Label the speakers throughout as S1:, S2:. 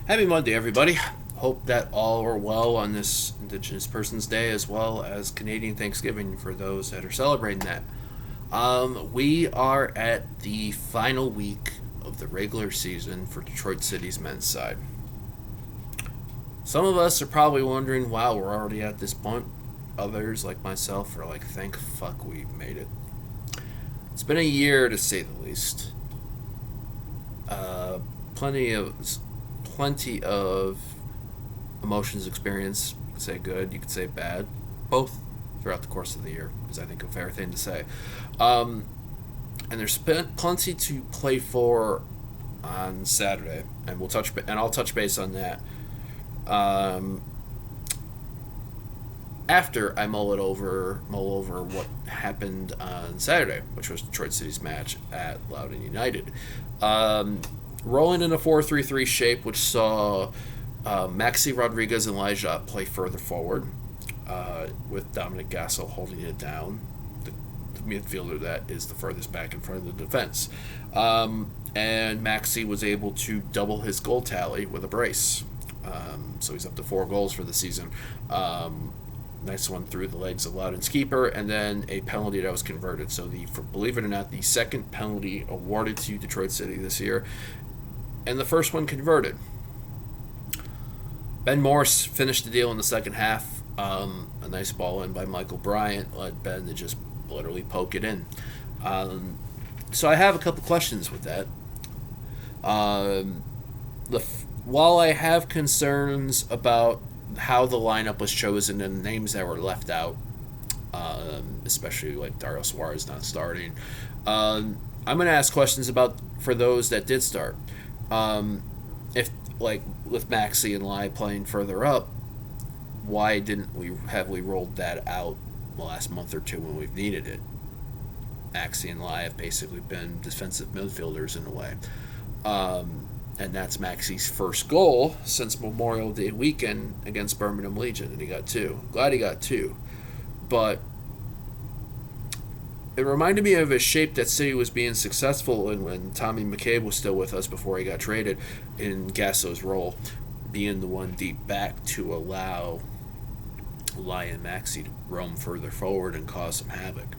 S1: Happy Monday, everybody. Hope that all are well on this Indigenous Persons Day as well as Canadian Thanksgiving for those that are celebrating that. We are at the final week of the regular season for Detroit City's men's side. Some of us are probably wondering, wow, we're already at this point. Others, like myself, are like, thank fuck we made it. It's been a year to say the least. Uh, plenty of emotions experience. You could say good, you could say bad, both throughout the course of the year is I think a fair thing to say. And there's plenty to play for on Saturday, and I'll touch base on that after I mull over what happened on Saturday, which was Detroit City's match at Loudoun United. Rolling in a 4-3-3 shape, which saw Maxi Rodriguez and Elijah play further forward, with Dominic Gasso holding it down, the midfielder that is the furthest back in front of the defense. And Maxi was able to double his goal tally with a brace. So he's up to 4 goals for the season. Nice one through the legs of Loudoun's keeper, and then a penalty that was converted. So believe it or not, the second penalty awarded to Detroit City this year, and the first one converted. Ben Morse finished the deal in the second half. A nice ball in by Michael Bryant led Ben to just literally poke it in. So I have a couple questions with that. While I have concerns about how the lineup was chosen and the names that were left out, especially like Dario Suarez not starting, I'm going to ask questions for those that did start. If, like, with Maxi and Lai playing further up, why didn't we rolled that out the last month or two when we've needed it? Maxi and Lai have basically been defensive midfielders in a way. And that's Maxi's first goal since Memorial Day weekend against Birmingham Legion, and he got 2. Glad he got 2. But it reminded me of a shape that City was being successful in when Tommy McCabe was still with us before he got traded, in Gasso's role, being the one deep back to allow Lai and Maxi to roam further forward and cause some havoc.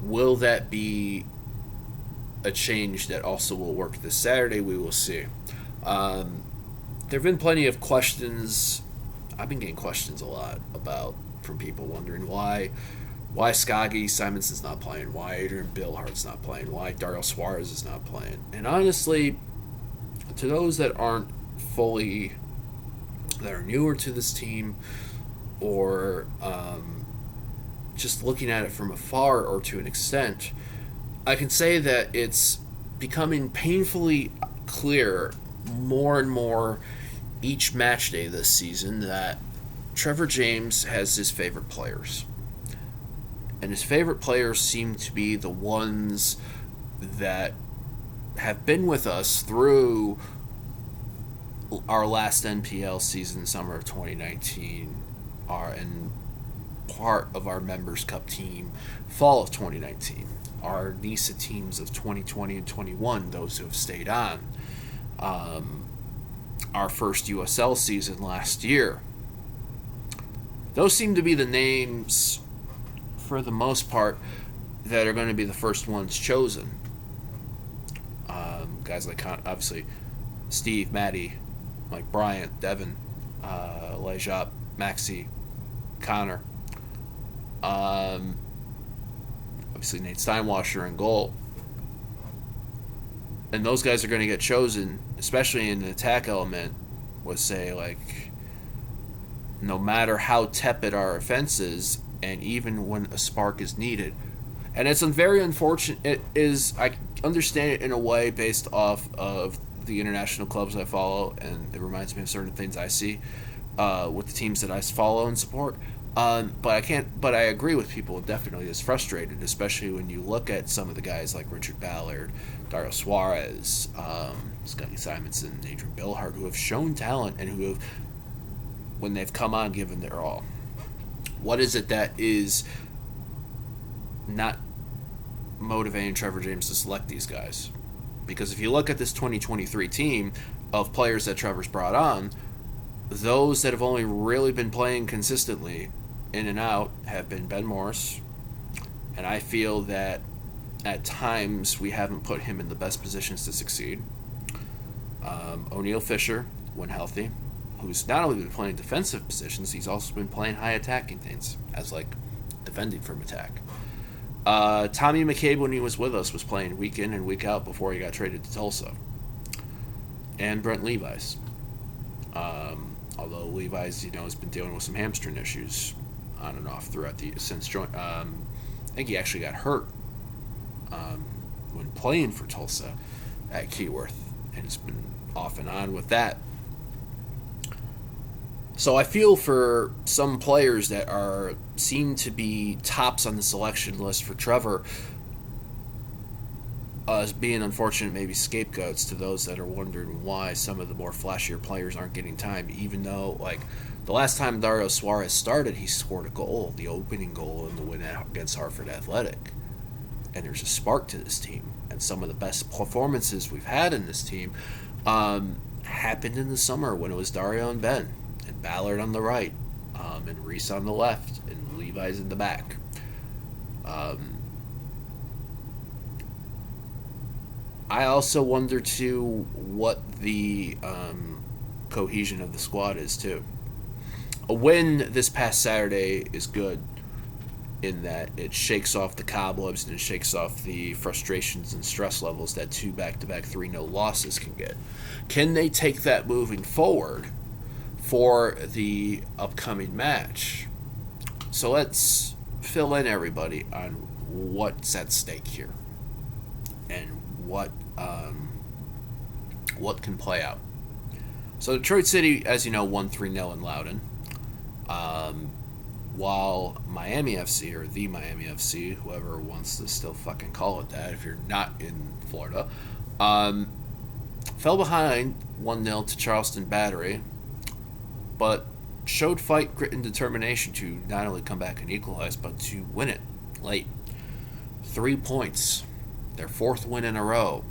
S1: Will that be a change that also will work this Saturday? We will see. There have been plenty of questions. I've been getting questions a lot from people wondering why Skaggy Simonson's not playing, why Adrian Billhardt's not playing, why Dario Suarez is not playing. And honestly, to those that are newer to this team, or just looking at it from afar or to an extent, I can say that it's becoming painfully clear more and more each match day this season that Trevor James has his favorite players. And his favorite players seem to be the ones that have been with us through our last NPL season, summer of 2019, and part of our Members Cup team, fall of 2019. Our NISA teams of 2020 and 21, those who have stayed on. Our first USL season last year. Those seem to be the names, for the most part, that are going to be the first ones chosen. Guys like, obviously, Steve, Maddie, Mike Bryant, Devin, Lejap, Maxi, Connor. Obviously Nate Steinwasher in goal. And those guys are going to get chosen, especially in the attack element, with, say, like, no matter how tepid our offense is, and even when a spark is needed. And it's very unfortunate. I understand it in a way based off of the international clubs I follow, and it reminds me of certain things I see with the teams that I follow and support. But I agree with people. It definitely is frustrated, especially when you look at some of the guys like Richard Ballard, Dario Suarez, Scotty Simonson, Adrian Billhardt, who have shown talent and who have, when they've come on, given their all. What is it that is not motivating Trevor James to select these guys? Because if you look at this 2023 team of players that Trevor's brought on, those that have only really been playing consistently in and out have been Ben Morris, and I feel that at times we haven't put him in the best positions to succeed. O'Neal Fisher, when healthy, who's not only been playing defensive positions, he's also been playing high attacking things, as like defending from attack. Tommy McCabe, when he was with us, was playing week in and week out before he got traded to Tulsa. And Brent Levi's. Although Levi's, has been dealing with some hamstring issues on and off throughout since joint. I think he actually got hurt when playing for Tulsa at Keyworth, and it's been off and on with that. So I feel for some players that seem to be tops on the selection list for Trevor as being unfortunate, maybe scapegoats to those that are wondering why some of the more flashier players aren't getting time, even though, like, the last time Dario Suarez started, he scored a goal, the opening goal in the win against Hartford Athletic. And there's a spark to this team. And some of the best performances we've had in this team happened in the summer when it was Dario and Ben, and Ballard on the right, and Reese on the left, and Levi's in the back. I also wonder, too, what the cohesion of the squad is, too. A win this past Saturday is good in that it shakes off the cobwebs and it shakes off the frustrations and stress levels that 2 back-to-back 3-0 losses can get. Can they take that moving forward for the upcoming match? So let's fill in everybody on what's at stake here and what can play out. So Detroit City, as you know, won 3-0 in Loudoun. While Miami FC, or the Miami FC, whoever wants to still fucking call it that if you're not in Florida, fell behind 1-0 to Charleston Battery, but showed fight, grit, and determination to not only come back and equalize, but to win it late. 3 points. Their 4th win in a row.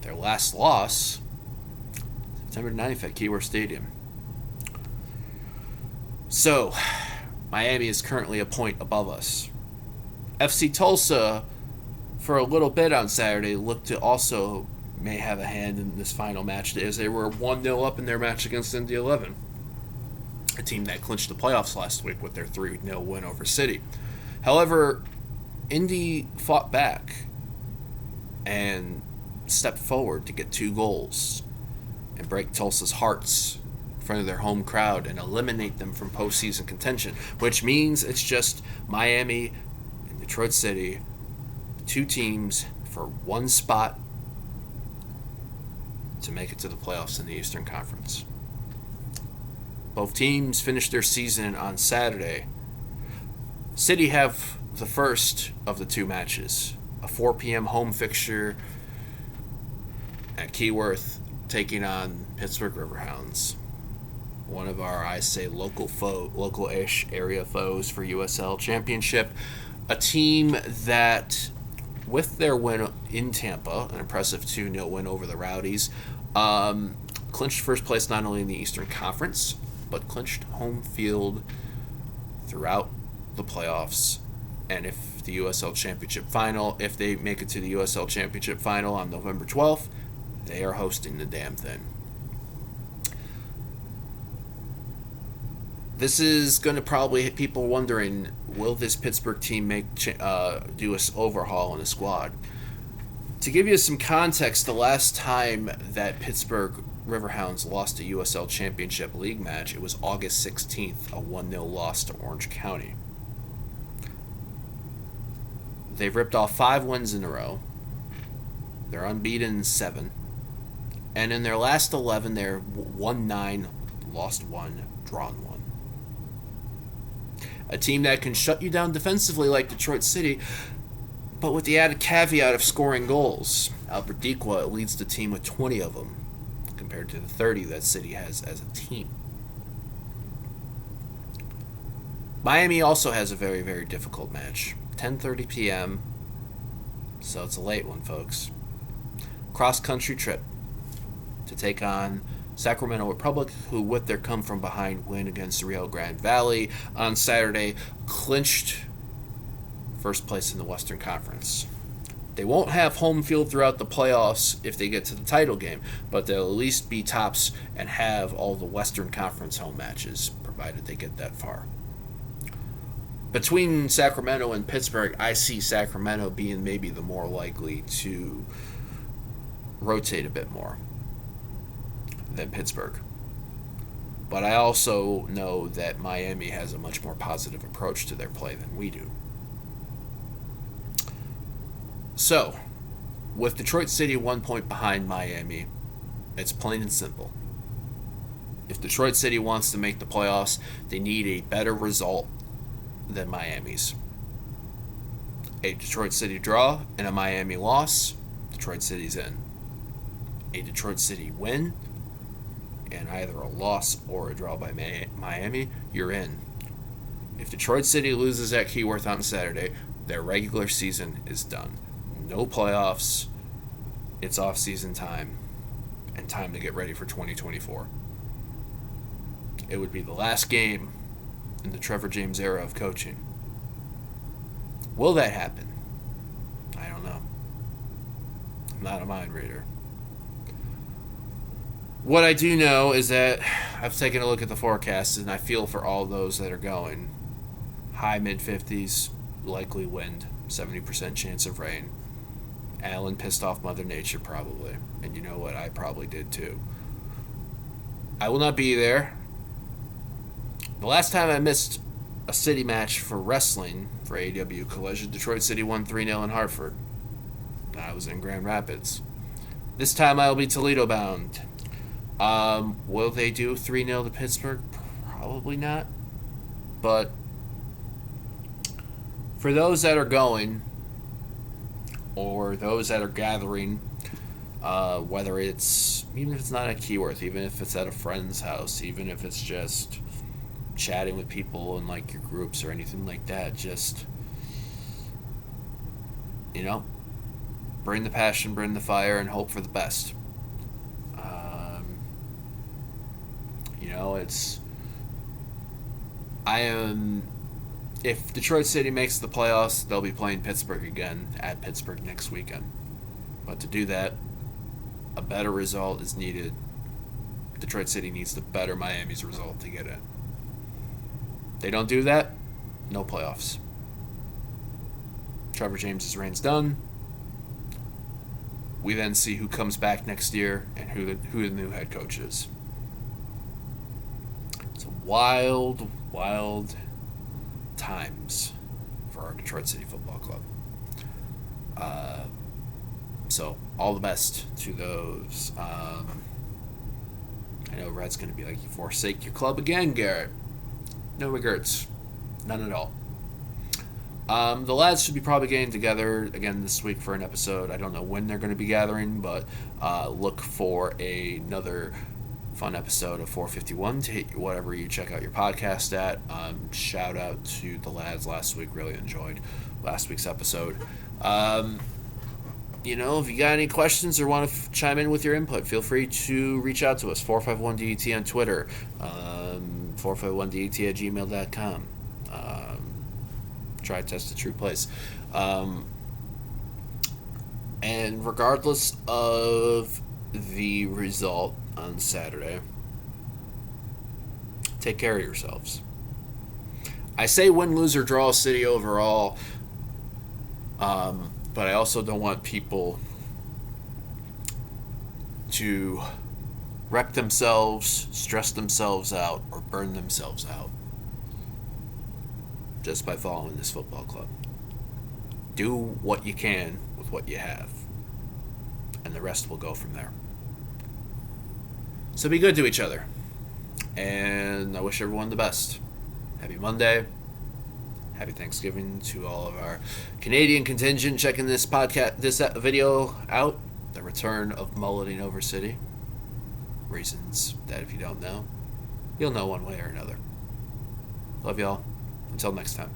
S1: Their last loss, September 9th at Keyworth Stadium. So, Miami is currently a point above us. FC Tulsa, for a little bit on Saturday, looked to also may have a hand in this final match as they were 1-0 up in their match against Indy 11, a team that clinched the playoffs last week with their 3-0 win over City. However, Indy fought back and stepped forward to get 2 goals and break Tulsa's hearts in front of their home crowd and eliminate them from postseason contention, which means it's just Miami and Detroit City, 2 teams for 1 spot to make it to the playoffs in the Eastern Conference. Both teams finished their season on Saturday. City have the first of the 2 matches, a 4 p.m. home fixture at Keyworth, taking on Pittsburgh Riverhounds, one of our, I say, local-ish area foes for USL Championship, a team that, with their win in Tampa, an impressive 2-0 win over the Rowdies, clinched first place not only in the Eastern Conference, but clinched home field throughout the playoffs. And if the USL Championship final, if they make it to the USL Championship final on November 12th, they are hosting the damn thing. This is going to probably hit people wondering, will this Pittsburgh team do an overhaul in the squad? To give you some context, the last time that Pittsburgh Riverhounds lost a USL Championship League match, it was August 16th, a 1-0 loss to Orange County. They've ripped off 5 wins in a row. They're unbeaten in 7. And in their last 11, they're 1-9, lost 1, drawn 1. A team that can shut you down defensively like Detroit City, but with the added caveat of scoring goals. Albert Dequa leads the team with 20 of them, compared to the 30 that City has as a team. Miami also has a very, very difficult match. 10:30 p.m., so it's a late one, folks. cross-country trip to take on Sacramento Republic, who, with their come-from-behind win against the Rio Grande Valley on Saturday, clinched first place in the Western Conference. They won't have home field throughout the playoffs if they get to the title game, but they'll at least be tops and have all the Western Conference home matches, provided they get that far. Between Sacramento and Pittsburgh, I see Sacramento being maybe the more likely to rotate a bit more than Pittsburgh. But I also know that Miami has a much more positive approach to their play than we do. So, with Detroit City 1 point behind Miami, it's plain and simple. If Detroit City wants to make the playoffs, they need a better result than Miami's. A Detroit City draw and a Miami loss, Detroit City's in. A Detroit City win and either a loss or a draw by Miami, you're in. If Detroit City loses at Keyworth on Saturday, their regular season is done. No playoffs. It's off-season time and time to get ready for 2024. It would be the last game in the Trevor James era of coaching. Will that happen? I don't know. I'm not a mind reader. What I do know is that I've taken a look at the forecast and I feel for all those that are going. High mid-50s, likely wind, 70% chance of rain. Allen pissed off Mother Nature probably. And you know what? I probably did too. I will not be there. The last time I missed a city match for wrestling for AEW Collision, Detroit City won 3-0 in Hartford. I was in Grand Rapids. This time I will be Toledo bound. Will they do 3-0 to Pittsburgh? Probably not. But for those that are going, or those that are gathering, whether it's, even if it's not at Keyworth, even if it's at a friend's house, even if it's just chatting with people in like your groups or anything like that, just, bring the passion, bring the fire, and hope for the best. If Detroit City makes the playoffs, they'll be playing Pittsburgh again at Pittsburgh next weekend. But to do that, a better result is needed. Detroit City needs to better Miami's result to get in. They don't do that, no playoffs. Trevor James's reign's done. We then see who comes back next year and who the new head coach is. It's a wild, wild times for our Detroit City Football Club. So all the best to those. I know Red's going to be like, you forsake your club again, Garret. No regrets. None at all. The lads should be probably getting together again this week for an episode. I don't know when they're going to be gathering, but look for another fun episode of 451 to hit whatever you check out your podcast at. Shout out to the lads last week. Really enjoyed last week's episode. If you got any questions or want to chime in with your input, feel free to reach out to us. 451DET on Twitter. 451DET at gmail.com. Try to test the true place. And regardless of the result on Saturday, take care of yourselves. I say win, lose, or draw City overall, but I also don't want people to wreck themselves, stress themselves out, or burn themselves out just by following this football club. Do what you can with what you have, and the rest will go from there. So be good to each other, and I wish everyone the best. Happy Monday. Happy Thanksgiving to all of our Canadian contingent checking this video out. The return of Mulleting Over City. Reasons that if you don't know, you'll know one way or another. Love y'all. Until next time.